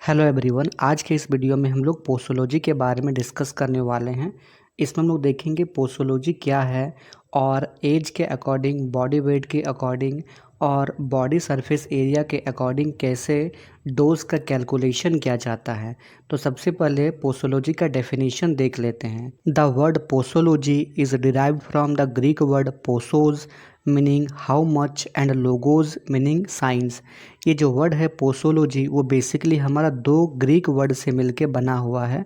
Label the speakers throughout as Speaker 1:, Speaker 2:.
Speaker 1: Hello everyone. आज के इस वीडियो में हम लोग पोसोलॉजी के बारे में डिस्कस करने वाले हैं। इसमें हम लोग देखेंगे पोसोलॉजी क्या है और एज के अकॉर्डिंग, बॉडी वेट के अकॉर्डिंग और बॉडी सरफेस एरिया के अकॉर्डिंग कैसे डोज का कैलकुलेशन किया जाता है। तो सबसे पहले पोसोलॉजी का डेफिनेशन देख लेते हैं। The word posology is derived from the Greek word posos meaning how much and logos meaning science. ये जो वर्ड है पोसोलॉजी वो बेसिकली हमारा दो ग्रीक वर्ड से मिलके बना हुआ है।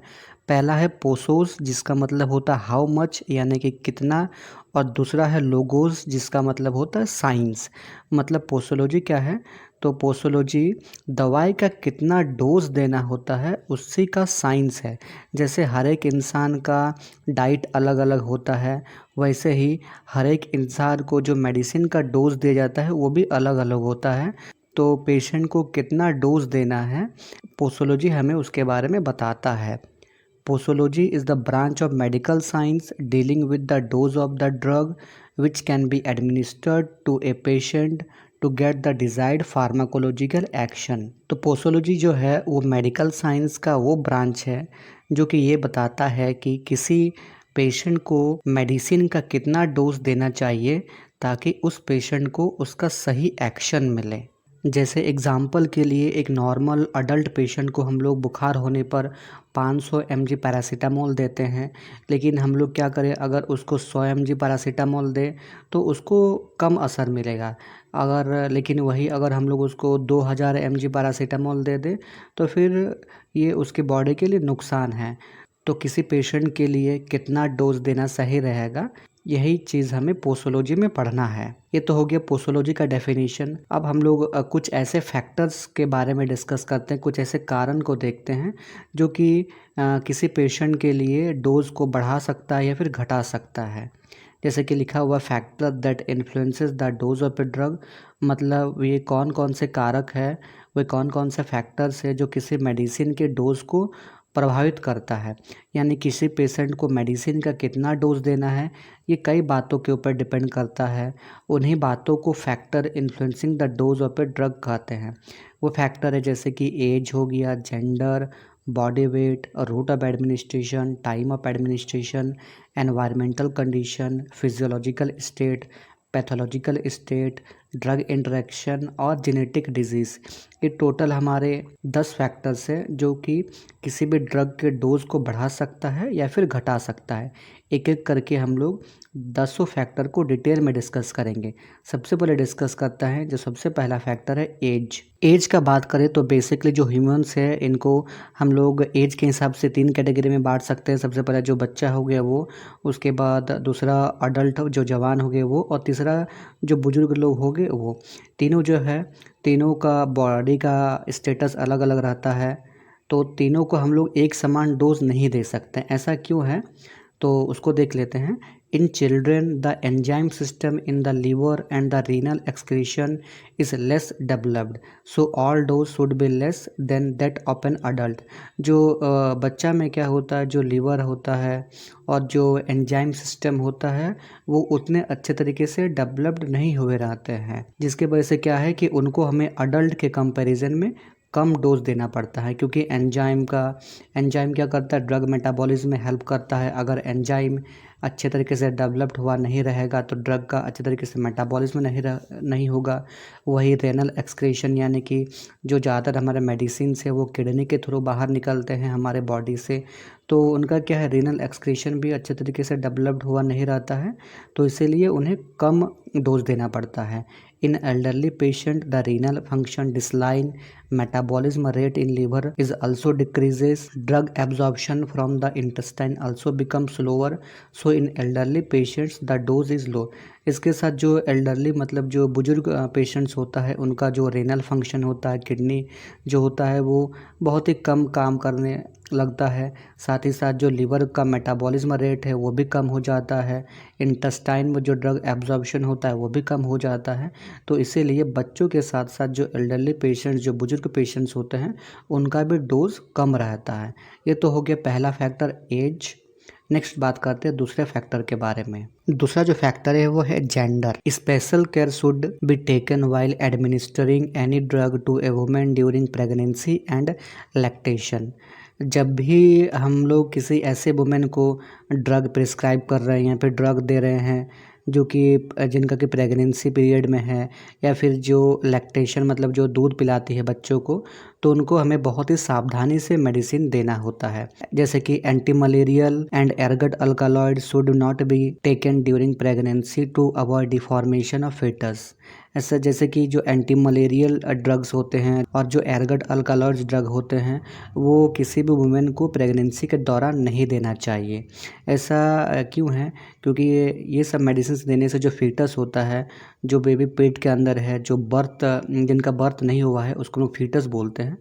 Speaker 1: पहला है पोसोस जिसका मतलब होता है हाउ मच यानी कि कितना, और दूसरा है लोगोस जिसका मतलब होता है साइंस। मतलब पोसोलॉजी क्या है, तो पोसोलॉजी दवाई का कितना डोज देना होता है उसी का साइंस है। जैसे हर एक इंसान का डाइट अलग अलग होता है, वैसे ही हर एक इंसान को जो मेडिसिन का डोज दिया जाता है वो भी अलग अलग होता है। तो पेशेंट को कितना डोज देना है पोसोलॉजी हमें उसके बारे में बताता है। Posology is the branch of medical science dealing with the dose of the drug which can be administered to a patient to get the desired pharmacological action. तो पोसोलॉजी जो है वो मेडिकल साइंस का वो ब्रांच है जो कि ये बताता है कि किसी पेशेंट को मेडिसिन का कितना डोज देना चाहिए ताकि उस पेशेंट को उसका सही एक्शन मिले। जैसे एग्ज़ाम्पल के लिए एक नॉर्मल अडल्ट पेशेंट को हम लोग बुखार होने पर 500 mg पैरासीटामोल देते हैं, लेकिन हम लोग क्या करें, अगर उसको 100 mg पैरासीटामोल दें तो उसको कम असर मिलेगा। लेकिन वही अगर हम लोग उसको 2000 mg पैरासीटामोल दे दें तो फिर ये उसकी बॉडी के लिए नुकसान है। तो किसी पेशेंट के लिए कितना डोज देना सही रहेगा, यही चीज़ हमें पोसोलॉजी में पढ़ना है। ये तो हो गया पोसोलॉजी का डेफिनेशन। अब हम लोग कुछ ऐसे फैक्टर्स के बारे में डिस्कस करते हैं, कुछ ऐसे कारण को देखते हैं जो कि किसी पेशेंट के लिए डोज को बढ़ा सकता है या फिर घटा सकता है। जैसे कि लिखा हुआ factor that influences the dose of a drug, मतलब ये कौन कौन से कारक है, वे कौन कौन से फैक्टर्स है जो किसी मेडिसिन के डोज को प्रभावित करता है। यानी किसी पेशेंट को मेडिसिन का कितना डोज देना है ये कई बातों के ऊपर डिपेंड करता है। उन्हीं बातों को factor influencing the dose of a drug कहते हैं। वो फैक्टर है जैसे कि एज हो गया, gender, body weight, route of administration, time of administration, environmental condition, physiological state, pathological state, drug interaction और जेनेटिक डिजीज़। ये टोटल हमारे 10 फैक्टर्स है जो कि किसी भी ड्रग के डोज को बढ़ा सकता है या फिर घटा सकता है। एक एक करके हम लोग 10 फैक्टर को डिटेल में डिस्कस करेंगे। सबसे पहले डिस्कस करता है जो सबसे पहला फैक्टर है एज। एज का बात करें तो बेसिकली जो ह्यूमंस है इनको हम लोग एज के हिसाब से 3 कैटेगरी में बांट सकते हैं। सबसे पहले जो बच्चा हो गया वो, उसके बाद दूसरा अडल्ट जो जवान हो गए वो, और तीसरा जो बुजुर्ग लोग हो गए वो। तीनों जो है, तीनों का बॉडी का स्टेटस अलग अलग रहता है, तो तीनों को हम लोग एक समान डोज नहीं दे सकते। ऐसा क्यों है तो उसको देख लेते हैं। In children the enzyme system in the liver and the renal excretion is less developed, so all dose should be less than that of an adult. जो बच्चा में क्या होता है, जो लीवर होता है और जो एंजाइम सिस्टम होता है वो उतने अच्छे तरीके से डेवलप्ड नहीं हुए रहते हैं, जिसके वजह से क्या है कि उनको हमें अडल्ट के कंपैरिजन में कम डोज देना पड़ता है। क्योंकि एंजाइम क्या करता है, ड्रग मेटाबॉलिज्म में हेल्प करता है। अगर एंजाइम अच्छे तरीके से डेवलप्ड हुआ नहीं रहेगा तो ड्रग का अच्छे तरीके से मेटाबॉलिज्म नहीं होगा। वही रेनल एक्सक्रीशन यानी कि जो ज़्यादातर हमारे मेडिसिन है वो किडनी के थ्रू बाहर निकलते हैं हमारे बॉडी से, तो उनका क्या है, रीनल एक्सक्रीशन भी अच्छे तरीके से डेवलप्ड हुआ नहीं रहता है, तो इसीलिए उन्हें कम डोज देना पड़ता है। इन elderly patient the renal function decline, metabolism rate in liver is also decreases, drug absorption from the intestine also becomes slower, so in elderly patients the dose is low। इसके साथ जो एल्डरली मतलब जो बुजुर्ग patients होता है उनका जो रेनल फंक्शन होता है, किडनी जो होता है वो बहुत ही कम काम करने लगता है। साथ ही साथ जो लीवर का मेटाबॉलिज्म रेट है वो भी कम हो जाता है। इंटेस्टाइन में जो ड्रग एब्जॉर्प्शन होता है वो भी कम हो जाता है। तो इसीलिए बच्चों के साथ साथ जो एल्डरली पेशेंट्स, जो बुजुर्ग पेशेंट्स होते हैं उनका भी डोज कम रहता है। ये तो हो गया पहला फैक्टर एज। नेक्स्ट बात करते हैं दूसरे फैक्टर के बारे में। दूसरा जो फैक्टर है वो है gender. Special care should be taken while administering any drug to a women during pregnancy and lactation. जब भी हम लोग किसी ऐसे वुमेन को ड्रग प्रिस्क्राइब कर रहे हैं या फिर ड्रग दे रहे हैं जो कि जिनका कि प्रेगनेंसी पीरियड में है या फिर जो लैक्टेशन मतलब जो दूध पिलाती है बच्चों को, तो उनको हमें बहुत ही सावधानी से मेडिसिन देना होता है। जैसे कि anti malarial and ergot alkaloid should not be taken during pregnancy to avoid deformation of fetus. ऐसा जैसे कि जो एंटी मलेरियल ड्रग्स होते हैं और जो एर्गट अल्कालॉइड्स ड्रग होते हैं वो किसी भी वुमेन को प्रेगनेंसी के दौरान नहीं देना चाहिए। ऐसा क्यों है? क्योंकि ये सब मेडिसिन देने से जो फीटस होता है, जो बेबी पेट के अंदर है, जो जिनका बर्थ नहीं हुआ है उसको लोग फीटस बोलते हैं,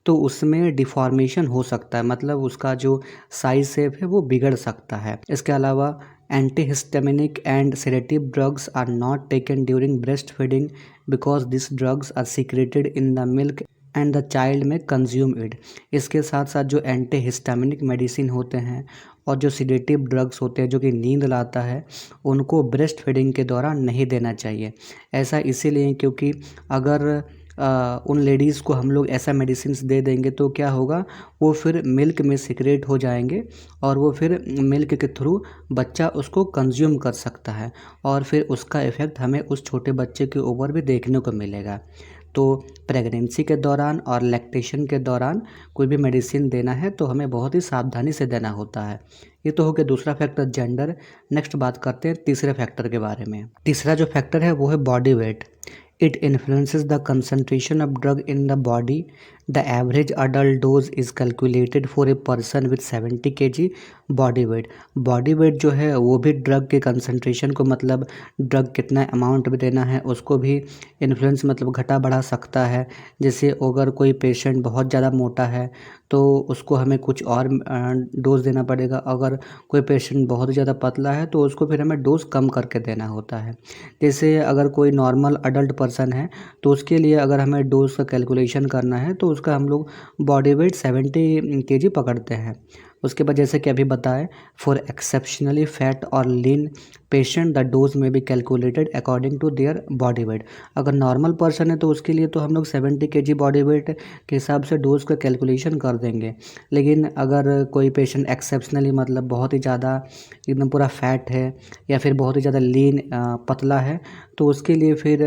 Speaker 1: तो उसमें डिफॉर्मेशन हो सकता है, मतलब उसका जो साइज शेप है वो बिगड़ सकता है। इसके अलावा antihistaminic and sedative drugs are not taken during breast feeding because this drugs are secreted in the milk and the child में कंज्यूम इट। इसके साथ साथ जो एंटीहिस्टामिनिक मेडिसिन होते हैं और जो सिडेटिव ड्रग्स होते हैं जो कि नींद लाता है, उनको ब्रेस्ट फीडिंग के दौरान नहीं देना चाहिए। ऐसा इसीलिए क्योंकि अगर उन लेडीज़ को हम लोग ऐसा मेडिसिन दे देंगे तो क्या होगा, वो फिर मिल्क में सिक्रेट हो जाएंगे और वो फिर मिल्क के थ्रू बच्चा उसको कंज्यूम कर सकता है और फिर उसका इफ़ेक्ट हमें उस छोटे बच्चे के ऊपर भी देखने को मिलेगा। तो प्रेगनेंसी के दौरान और लैक्टेशन के दौरान कोई भी मेडिसिन देना है तो हमें बहुत ही सावधानी से देना होता है। ये तो हो गया दूसरा फैक्टर जेंडर। नेक्स्ट बात करते हैं तीसरे फैक्टर के बारे में। तीसरा जो फैक्टर है वो है body weight. It influences the concentration of drug in the body. The average adult dose is calculated for a person with 70 kg body weight. Body weight जो है वो भी ड्रग के कंसंट्रेशन को, मतलब ड्रग कितना अमाउंट में देना है उसको भी इन्फ्लुएंस मतलब घटा बढ़ा सकता है। जैसे अगर कोई पेशेंट बहुत ज़्यादा मोटा है तो उसको हमें कुछ और डोज देना पड़ेगा, अगर कोई पेशेंट बहुत ज़्यादा पतला है तो उसको फिर हमें डोज कम करके देना होता है। जैसे अगर कोई नॉर्मल अडल्ट पर्सन है तो उसके लिए अगर हमें डोज का कैलकुलेशन करना है तो उसका हम लोग बॉडी वेट 70 kg पकड़ते हैं। उसके बाद जैसे कि अभी बताएं, फॉर एक्सेप्शनली फैट और lean patient the dose may be calculated according to their body weight. अगर नॉर्मल पर्सन है तो उसके लिए तो हम लोग 70 kg बॉडी वेट के हिसाब से डोज का कैलकुलेशन कर देंगे। लेकिन अगर कोई पेशेंट एक्सेप्शनली मतलब बहुत ही ज़्यादा एकदम पूरा फैट है या फिर बहुत ही ज़्यादा लीन पतला है तो उसके लिए फिर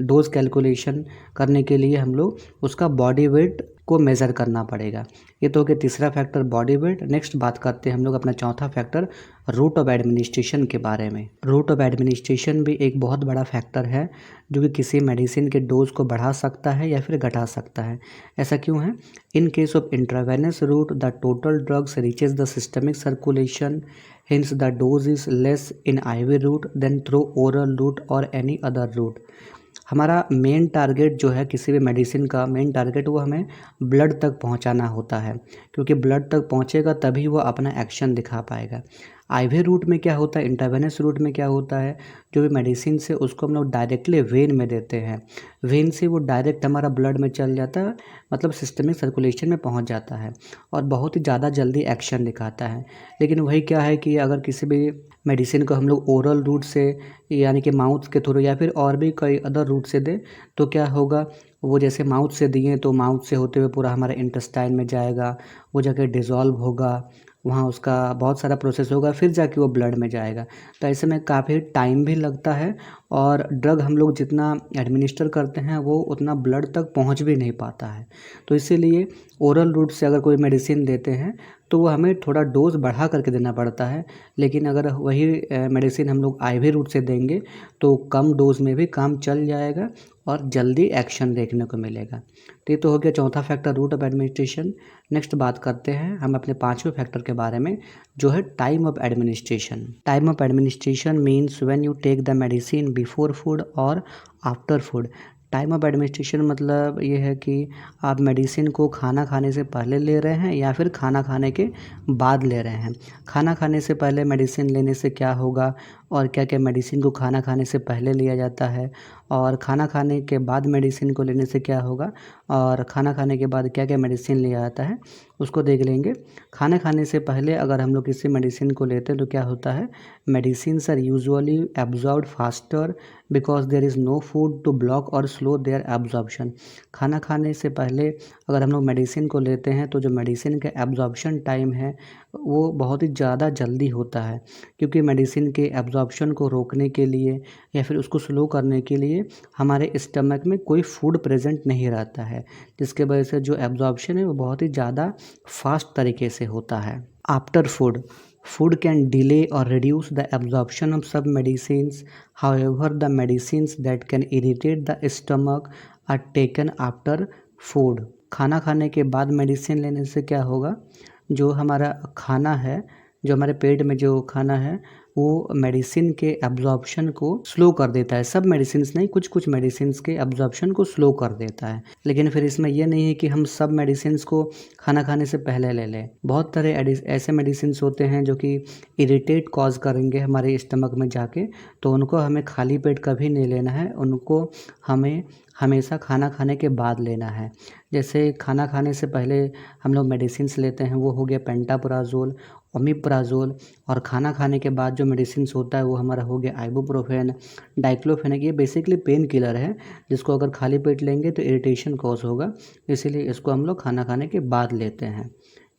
Speaker 1: डोज कैलकुलेशन करने के लिए हम लोग उसका बॉडी वेट को मेज़र करना पड़ेगा। ये तो हो गया तीसरा फैक्टर बॉडी वेट। नेक्स्ट बात करते हैं हम लोग अपना चौथा फैक्टर रूट ऑफ एडमिनिस्ट्रेशन के बारे में। रूट ऑफ एडमिनिस्ट्रेशन भी एक बहुत बड़ा फैक्टर है जो कि किसी मेडिसिन के डोज को बढ़ा सकता है या फिर घटा सकता है। ऐसा क्यों है? In case of intravenous route the total drugs reaches the systemic circulation, hence the dose is less in IV route than through oral route or any other route। हमारा मेन टारगेट जो है किसी भी मेडिसिन का main target वो हमें blood तक पहुंचाना होता है, क्योंकि ब्लड तक पहुंचेगा तभी वो अपना एक्शन दिखा पाएगा। आईवी रूट में क्या होता है, इंट्रावेनस रूट में क्या होता है, जो भी मेडिसिन से उसको हम लोग डायरेक्टली वेन में देते हैं। वेन से वो डायरेक्ट हमारा ब्लड में चल जाता है, मतलब सिस्टमिक सर्कुलेशन में पहुंच जाता है और बहुत ही ज़्यादा जल्दी एक्शन दिखाता है। लेकिन वही क्या है कि अगर किसी भी मेडिसिन को हम लोग ओरल रूट से यानी कि माउथ के थ्रू या फिर और भी कई अदर रूट से दें तो क्या होगा, वो जैसे माउथ से दिए तो माउथ से होते हुए पूरा हमारे इंटेस्टाइन में जाएगा, वो जाके डिज़ोल्व होगा, वहाँ उसका बहुत सारा प्रोसेस होगा, फिर जाके वो ब्लड में जाएगा। तो ऐसे में काफ़ी टाइम भी लगता है और ड्रग हम लोग जितना एडमिनिस्टर करते हैं वो उतना ब्लड तक पहुँच भी नहीं पाता है। तो इसीलिए ओरल रूट से अगर कोई मेडिसिन देते हैं तो वो हमें थोड़ा डोज बढ़ा करके देना पड़ता है। लेकिन अगर वही मेडिसिन हम लोग आईवी रूट से देंगे तो कम डोज में भी काम चल जाएगा और जल्दी एक्शन देखने को मिलेगा। तो ये तो हो गया चौथा factor route of administration. Next बात करते हैं हम अपने पांचवें फैक्टर के बारे में, जो है time of administration. Time of administration means when you take the medicine before food और after food. Time of administration मतलब ये है कि आप मेडिसिन को खाना खाने से पहले ले रहे हैं या फिर खाना खाने के बाद ले रहे हैं। खाना खाने से पहले मेडिसिन लेने से क्या होगा और क्या क्या मेडिसिन को खाना खाने से पहले लिया जाता है और खाना खाने के बाद मेडिसिन को लेने से क्या होगा, और खाना खाने के बाद क्या क्या मेडिसिन लिया जाता है उसको देख लेंगे। खाना खाने से पहले अगर हम लोग किसी मेडिसिन को लेते हैं तो क्या होता है, medicines are usually absorbed faster because there is no food to block or slow their absorption. खाना खाने से पहले अगर हम लोग मेडिसिन को लेते हैं तो जो मेडिसिन का एब्जॉर्प्शन टाइम है वो बहुत ही ज़्यादा जल्दी होता है, क्योंकि मेडिसिन के एब्जॉर्प्शन को रोकने के लिए या फिर उसको स्लो करने के लिए हमारे स्टमक में कोई फूड प्रेजेंट नहीं रहता है, जिसके वजह से जो एब्जॉर्प्शन है वो बहुत ही ज़्यादा फास्ट तरीके से होता है। After food, food can delay or reduce the absorption of some medicines. However, the medicines that can irritate the stomach are taken after food. खाना खाने के बाद मेडिसिन लेने से क्या होगा, जो हमारा खाना है, जो हमारे पेट में जो खाना है वो मेडिसिन के एब्जॉर्प्शन को स्लो कर देता है। सब मेडिसिन्स नहीं, कुछ कुछ मेडिसिन्स के एब्जॉर्प्शन को स्लो कर देता है। लेकिन फिर इसमें यह नहीं है कि हम सब मेडिसिन्स को खाना खाने से पहले ले लें। बहुत तरह ऐसे मेडिसिन्स होते हैं जो कि इरिटेट कॉज करेंगे हमारे स्टमक में जाके, तो उनको हमें खाली पेट कभी नहीं लेना है, उनको हमें हमेशा खाना खाने के बाद लेना है। जैसे खाना खाने से पहले हम लोग मेडिसिन्स लेते हैं, वो हो गया पेंटाप्राजोल, ओमिप्राजोल, और खाना खाने के बाद जो मेडिसिन्स होता है वो हमारा हो गया आइबुप्रोफेन, डाइक्लोफेनेक। ये बेसिकली पेन किलर है, जिसको अगर खाली पेट लेंगे तो इरिटेशन कॉज होगा, इसीलिए इसको हम लोग खाना खाने के बाद लेते हैं।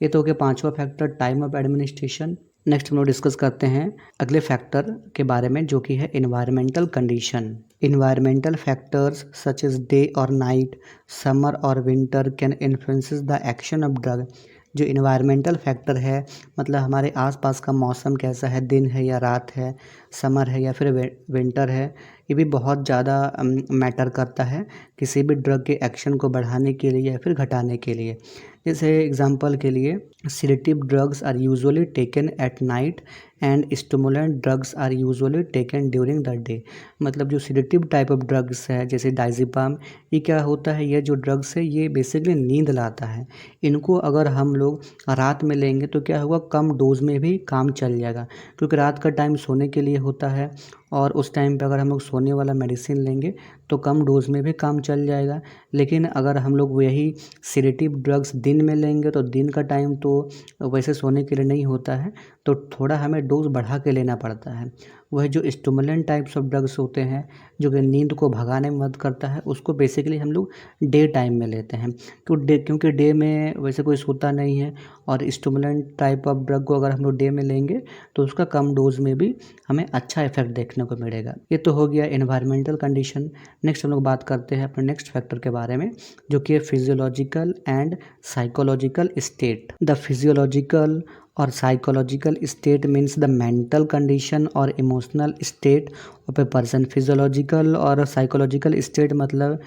Speaker 1: ये तो हो गया पांचवा factor, time of administration. Next हम लोग डिस्कस करते हैं अगले फैक्टर के बारे में, जो कि है environmental condition. Environmental factors such as day और नाइट, समर और winter can influences the action of drug. जो इन्वायरमेंटल फैक्टर है, मतलब हमारे आसपास का मौसम कैसा है, दिन है या रात है, समर है या फिर विंटर है, ये भी बहुत ज़्यादा मैटर करता है किसी भी ड्रग के एक्शन को बढ़ाने के लिए या फिर घटाने के लिए। जैसे एग्जांपल के लिए, sedative drugs are usually taken at night and stimulant drugs are usually taken during the day. मतलब जो सेडेटिव टाइप ऑफ ड्रग्स है जैसे डाइज़ेपाम, ये क्या होता है, ये जो ड्रग्स है ये बेसिकली नींद लाता है। इनको अगर हम लोग रात में लेंगे तो क्या होगा, कम डोज में भी काम चल जाएगा, क्योंकि रात का टाइम सोने के लिए होता है, और उस टाइम पे अगर हम लोग सोने वाला मेडिसिन लेंगे तो कम डोज में भी काम चल जाएगा। लेकिन अगर हम लोग वही सेडेटिव ड्रग्स दिन में लेंगे तो दिन का टाइम तो वैसे सोने के लिए नहीं होता है, तो थोड़ा हमें डोज बढ़ा के लेना पड़ता है। वह जो स्टिमुलेंट टाइप्स ऑफ ड्रग्स होते हैं जो कि नींद को भगाने में मदद करता है, उसको बेसिकली हम लोग डे टाइम में लेते हैं, क्योंकि डे में वैसे कोई सोता नहीं है, और स्टिमुलेंट टाइप ऑफ ड्रग को अगर हम लोग डे में लेंगे तो उसका कम डोज में भी हमें अच्छा इफेक्ट देखने को मिलेगा। ये तो हो गया एनवायरमेंटल कंडीशन। नेक्स्ट हम लोग बात करते हैं अपने नेक्स्ट फैक्टर के बारे में, जो कि है physiological and psychological state. The physiological और psychological state means the mental condition और emotional state of a person. Physiological और साइकोलॉजिकल स्टेट मतलब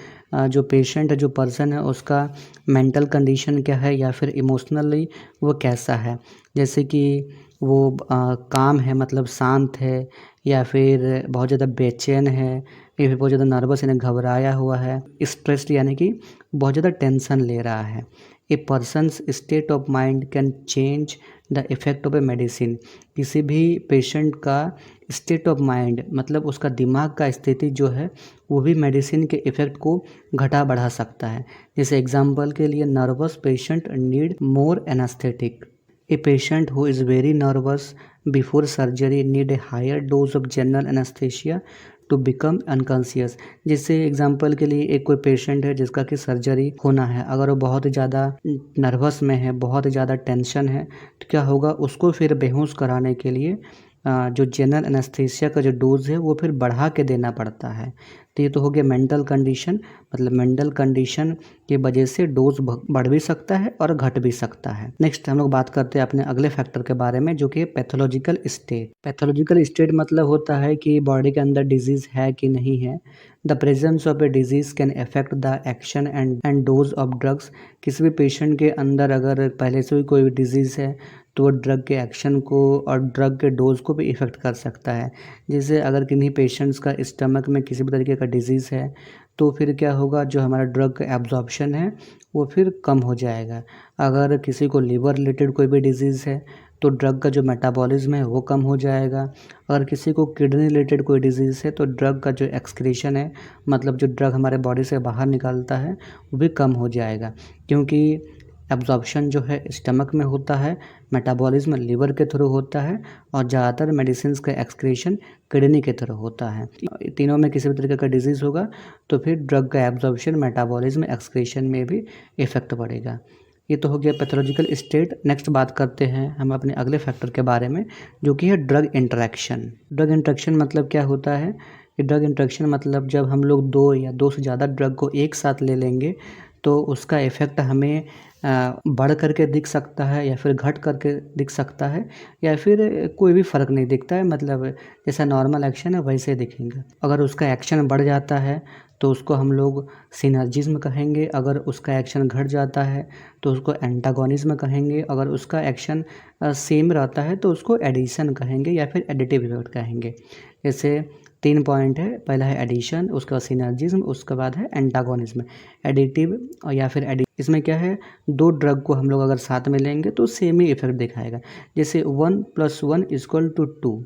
Speaker 1: जो पेशेंट है, जो पर्सन है, उसका मेंटल कंडीशन क्या है या फिर इमोशनली वो कैसा है। जैसे कि वो काम है मतलब शांत है, या फिर बहुत ज़्यादा बेचैन है, या फिर बहुत ज़्यादा नर्वस यानी घबराया हुआ है, स्ट्रेस्ड यानी कि बहुत ज़्यादा टेंशन ले रहा है। A person's state of mind can change the effect of a medicine. किसी भी पेशेंट का स्टेट ऑफ माइंड मतलब उसका दिमाग का स्थिति जो है वो भी मेडिसिन के इफ़ेक्ट को घटा बढ़ा सकता है। जैसे एग्जांपल के लिए, nervous patient need more anaesthetic. A patient who is very nervous before surgery need a higher dose of general anaesthesia to become unconscious. जैसे एग्जांपल के लिए एक कोई पेशेंट है जिसका कि सर्जरी होना है, अगर वो बहुत ही ज़्यादा नर्वस में है, बहुत ही ज़्यादा टेंशन है, तो क्या होगा, उसको फिर बेहोश कराने के लिए जो जनरल एनेस्थीसिया का जो डोज है वो फिर बढ़ा के देना पड़ता है। तो ये तो हो गया मेंटल कंडीशन, मतलब मेंटल कंडीशन की वजह से डोज बढ़ भी सकता है और घट भी सकता है। नेक्स्ट हम लोग बात करते हैं अपने अगले फैक्टर के बारे में, जो कि पैथोलॉजिकल स्टेट। पैथोलॉजिकल स्टेट मतलब होता है कि बॉडी के अंदर डिजीज़ है कि नहीं है। The presence of A disease can affect the action and dose of drugs. किसी भी पेशेंट के अंदर अगर पहले से ही कोई डिजीज़ है तो वो ड्रग के एक्शन को और ड्रग के डोज को भी इफ़ेक्ट कर सकता है। जैसे अगर किन्हीं पेशेंट्स का स्टमक में किसी भी तरीके का डिजीज़ है तो फिर क्या होगा, जो हमारा ड्रग का एब्जॉर्प्शन है वो फिर कम हो जाएगा। अगर किसी को लिवर रिलेटेड कोई भी डिजीज़ है तो ड्रग का जो मेटाबॉलिज्म है वो कम हो जाएगा। अगर किसी को किडनी रिलेटेड कोई डिजीज़ है तो ड्रग का जो एक्सक्रीशन है, मतलब जो ड्रग हमारे बॉडी से बाहर निकलता है, वो भी कम हो जाएगा, क्योंकि एब्जॉर्प्शन जो है स्टमक में होता है, मेटाबॉलिज्म लिवर के थ्रू होता है और ज़्यादातर मेडिसिन्स का एक्सक्रीशन किडनी के थ्रू होता है। तीनों में किसी भी तरीके का डिजीज़ होगा तो फिर ड्रग का एब्जॉर्प्शन, मेटाबॉलिज्म, एक्सक्रीशन में भी इफ़ेक्ट पड़ेगा। ये तो हो गया पैथोलॉजिकल स्टेट। नेक्स्ट बात करते हैं हम अपने अगले फैक्टर के बारे में, जो कि है ड्रग इंटरेक्शन। ड्रग इंटरेक्शन मतलब क्या होता है? ये ड्रग इंटरेक्शन मतलब जब हम लोग 2 या 2 से ज़्यादा ड्रग को एक साथ ले लेंगे तो उसका इफ़ेक्ट हमें बढ़ करके दिख सकता है या फिर घट करके दिख सकता है, या फिर कोई भी फ़र्क नहीं दिखता है, मतलब जैसा नॉर्मल एक्शन है वैसे दिखेंगे। अगर उसका एक्शन बढ़ जाता है तो उसको हम लोग सिनर्जिज्म कहेंगे, अगर उसका एक्शन घट जाता है तो उसको एंटागोनिज्म कहेंगे, अगर उसका एक्शन सेम रहता है तो उसको एडिशन कहेंगे या फिर एडिटिव इफेक्ट कहेंगे। जैसे 3 पॉइंट है, पहला है एडिशन, उसके बाद सिनर्जिज्म, उसके बाद है एंटागोनिज्म। एडिटिव और या फिर इसमें क्या है, 2 ड्रग को हम लोग अगर साथ में लेंगे तो सेम ही इफेक्ट दिखाएगा, जैसे 1 + 1 = 2।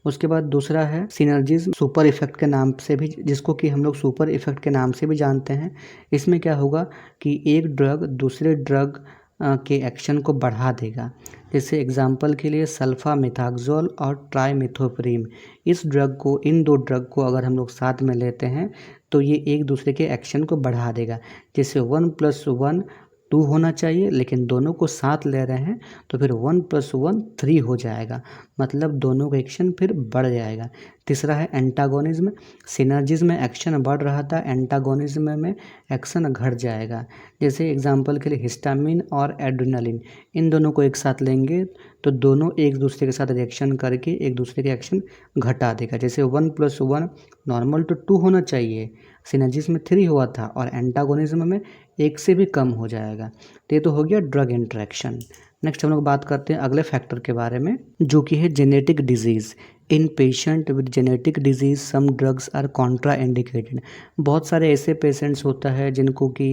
Speaker 1: उसके बाद दूसरा है सिनर्जिज्म, सुपर इफेक्ट के नाम से भी, जिसको कि हम लोग सुपर इफेक्ट के नाम से भी जानते हैं। इसमें क्या होगा कि एक ड्रग दूसरे ड्रग के एक्शन को बढ़ा देगा। जैसे एग्जांपल के लिए सल्फामेथाक्सोल और ट्राइमेथोप्रीम, इन 2 ड्रग को अगर हम लोग साथ में लेते हैं तो ये एक दूसरे के एक्शन को बढ़ा देगा। जैसे 1 + 1 2 होना चाहिए, लेकिन दोनों को साथ ले रहे हैं तो फिर 1 + 1 3 हो जाएगा, मतलब दोनों का एक्शन फिर बढ़ जाएगा। तीसरा है एंटागोनिज्म। सिनर्जिज्म में एक्शन बढ़ रहा था, एंटागोनिज्म में एक्शन घट जाएगा। जैसे एग्जांपल के लिए हिस्टामिन और एड्रेनालिन, इन दोनों को एक साथ लेंगे तो दोनों एक दूसरे के साथ रिएक्शन करके एक दूसरे के एक्शन घटा देगा। जैसे 1 + 1 नॉर्मल तो 2 होना चाहिए, सिनर्जिज्म में 3 हुआ था और एंटागोनिज्म में 1 से भी कम हो जाएगा। तो ये तो हो गया ड्रग इंटरेक्शन। नेक्स्ट हम लोग बात करते हैं अगले फैक्टर के बारे में, जो कि है genetic disease. In patient with genetic disease some drugs are contraindicated. बहुत सारे ऐसे पेशेंट्स होता है जिनको कि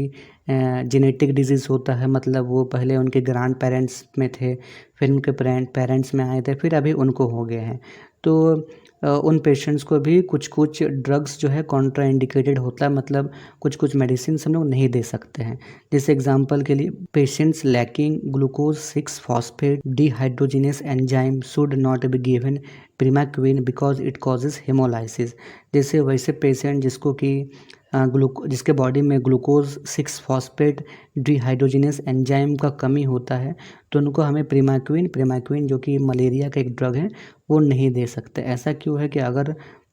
Speaker 1: जेनेटिक डिजीज़ होता है, मतलब वो पहले उनके ग्रैंड पेरेंट्स में थे, फिर उनके पेरेंट्स में आए थे, फिर अभी उनको हो गए हैं। तो उन पेशेंट्स को भी कुछ कुछ ड्रग्स जो है कॉन्ट्रा इंडिकेटेड होता है, मतलब कुछ कुछ मेडिसिन हम लोग नहीं दे सकते हैं। जैसे एग्जांपल के लिए patients lacking glucose 6 phosphate dehydrogenase enzyme should not be given primaquine because it causes haemolysis. जैसे वैसे पेशेंट जिसको कि जिसके बॉडी में ग्लूकोज 6 फॉस्फेट डिहाइड्रोजिनेस एंजाइम का कमी होता है तो उनको हमें प्रीमाक्विन जो कि मलेरिया का एक ड्रग है वो नहीं दे सकते। ऐसा क्यों है कि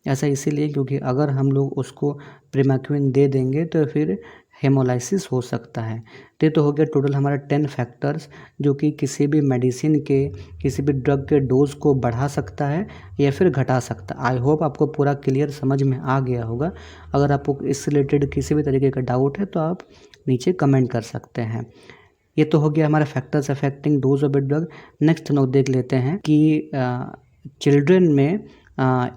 Speaker 1: ऐसा इसीलिए क्योंकि अगर हम लोग उसको प्रीमाक्विन दे देंगे तो फिर हेमोलाइसिस हो सकता है। तो हो गया टोटल हमारा 10 फैक्टर्स जो कि किसी भी मेडिसिन के, किसी भी ड्रग के डोज को बढ़ा सकता है या फिर घटा सकता है। आई होप आपको पूरा क्लियर समझ में आ गया होगा। अगर आपको इससे रिलेटेड किसी भी तरीके का डाउट है तो आप नीचे कमेंट कर सकते हैं। ये तो हो गया हमारा factors affecting dose of a drug. Next हम लोग देख लेते हैं कि चिल्ड्रन में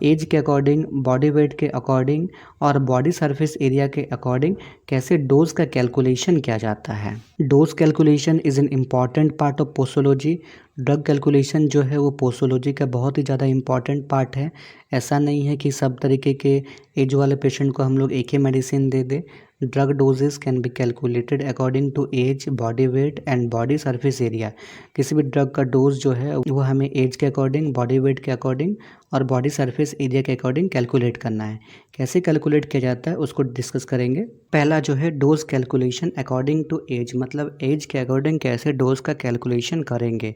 Speaker 1: एज के अकॉर्डिंग, बॉडी वेट के अकॉर्डिंग और बॉडी सरफेस एरिया के अकॉर्डिंग कैसे डोज का कैलकुलेशन किया जाता है। Dose calculation is an important part of posology. Drug calculation जो है वो पोसोलॉजी का बहुत ही ज़्यादा इम्पॉर्टेंट पार्ट है। ऐसा नहीं है कि सब तरीके के एज वाले पेशेंट को हम लोग एक ही मेडिसिन दे दें। Drug doses can be calculated according to age, body weight and body surface area. किसी भी ड्रग का डोज जो है वो हमें एज के अकॉर्डिंग, बॉडी वेट के अकॉर्डिंग और बॉडी सरफेस एरिया के अकॉर्डिंग कैलकुलेट करना है। कैसे कैलकुलेट किया जाता है उसको डिस्कस करेंगे। पहला जो है dose calculation according to age, मतलब एज के अकॉर्डिंग कैसे डोज का कैलकुलेशन करेंगे।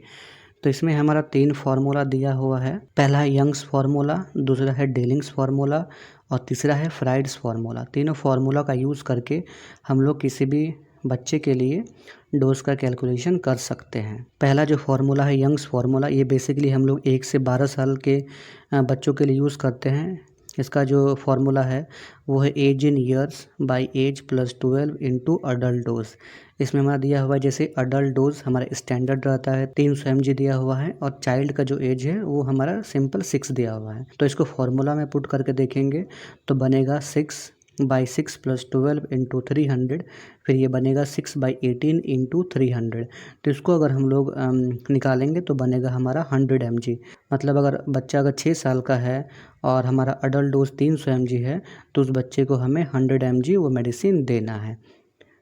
Speaker 1: तो इसमें हमारा 3 फार्मूला दिया हुआ है। पहला है यंग्स फार्मूला, दूसरा है डेलिंग्स फार्मूला और तीसरा है फ्राइड्स फार्मूला। तीनों फार्मूला का यूज़ करके हम लोग किसी भी बच्चे के लिए डोज का कैलकुलेशन कर सकते हैं। पहला जो फार्मूला है यंग्स फार्मूला, ये बेसिकली हम लोग 1 से 12 साल के बच्चों के लिए यूज़ करते हैं। इसका जो फार्मूला है वो है age in years by age + 12 into adult dose. इसमें हमारा दिया हुआ है जैसे अडल्ट डोज हमारा स्टैंडर्ड रहता है 300 mg दिया हुआ है और चाइल्ड का जो एज है वो हमारा सिंपल 6 दिया हुआ है। तो इसको फार्मूला में पुट करके देखेंगे तो बनेगा 6 बाई 6 + 12 × 300, फिर ये बनेगा 6/18 × 300। तो इसको अगर हम लोग निकालेंगे तो बनेगा हमारा 100 mg। मतलब अगर बच्चा अगर 6 साल का है और हमारा अडल्ट डोज 300 mg है तो उस बच्चे को हमें 100 mg वो मेडिसिन देना है।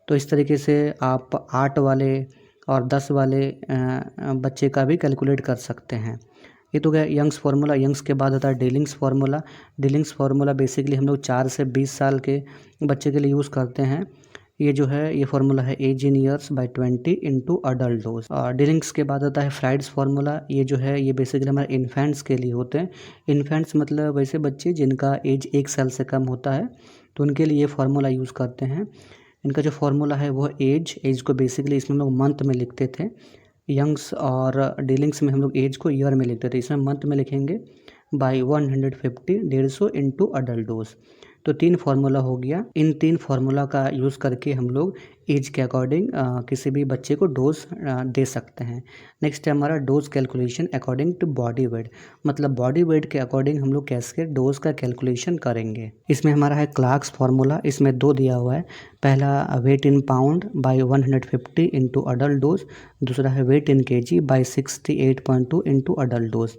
Speaker 1: तो इस तरीके से आप 8 वाले और 10 वाले बच्चे का भी कैलकुलेट कर सकते हैं। ये तो गया यंग्स फार्मूला। यंग्स के बाद आता है डेलिंग्स फार्मूला। डेलिंग्स फार्मूला बेसिकली हम लोग 4 से 20 साल के बच्चे के लिए यूज़ करते हैं। ये जो है ये फार्मूला है age in years by 20 × adult dose. और डेलिंग्स के बाद आता है फ्राइड्स फार्मूला। ये जो है ये बेसिकली हमारे इन्फेंट्स के लिए होते हैं। इन्फेंट्स मतलब वैसे बच्चे जिनका एज 1 साल से कम होता है तो उनके लिए ये फार्मूला यूज़ करते हैं। इनका जो फार्मूला है वो एज को बेसिकली इसमें हम लोग मंथ में लिखते थे। यंग्स और डीलिंग्स में हम लोग एज को ईयर में लिखते थे। इसमें मंथ में लिखेंगे बाई 150 150 × अडल्ट डोज। तो 3 फार्मूला हो गया। इन 3 फार्मूला का यूज़ करके हम लोग एज के अकॉर्डिंग किसी भी बच्चे को डोज दे सकते हैं। नेक्स्ट है हमारा dose calculation according to body weight. मतलब बॉडी वेट के अकॉर्डिंग हम लोग कैसे डोज का कैलकुलेशन करेंगे। इसमें हमारा है क्लार्क्स फार्मूला। इसमें 2 दिया हुआ है। पहला weight in pound by 150 × adult dose, दूसरा है weight in KG by 68.2 × adult dose.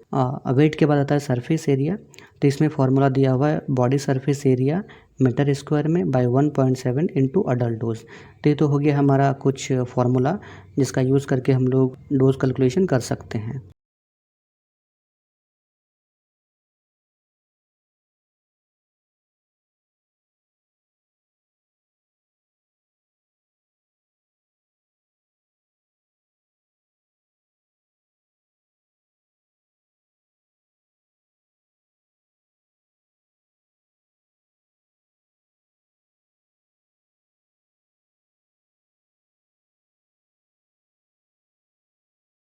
Speaker 1: Weight के बाद आता है सरफेस एरिया। तो इसमें फार्मूला दिया हुआ है body surface area meter square में बाई 1.7 × अडल्ट डोज। तो ये तो हो गया हमारा कुछ फार्मूला जिसका यूज़ करके हम लोग डोज कैलकुलेशन कर सकते हैं।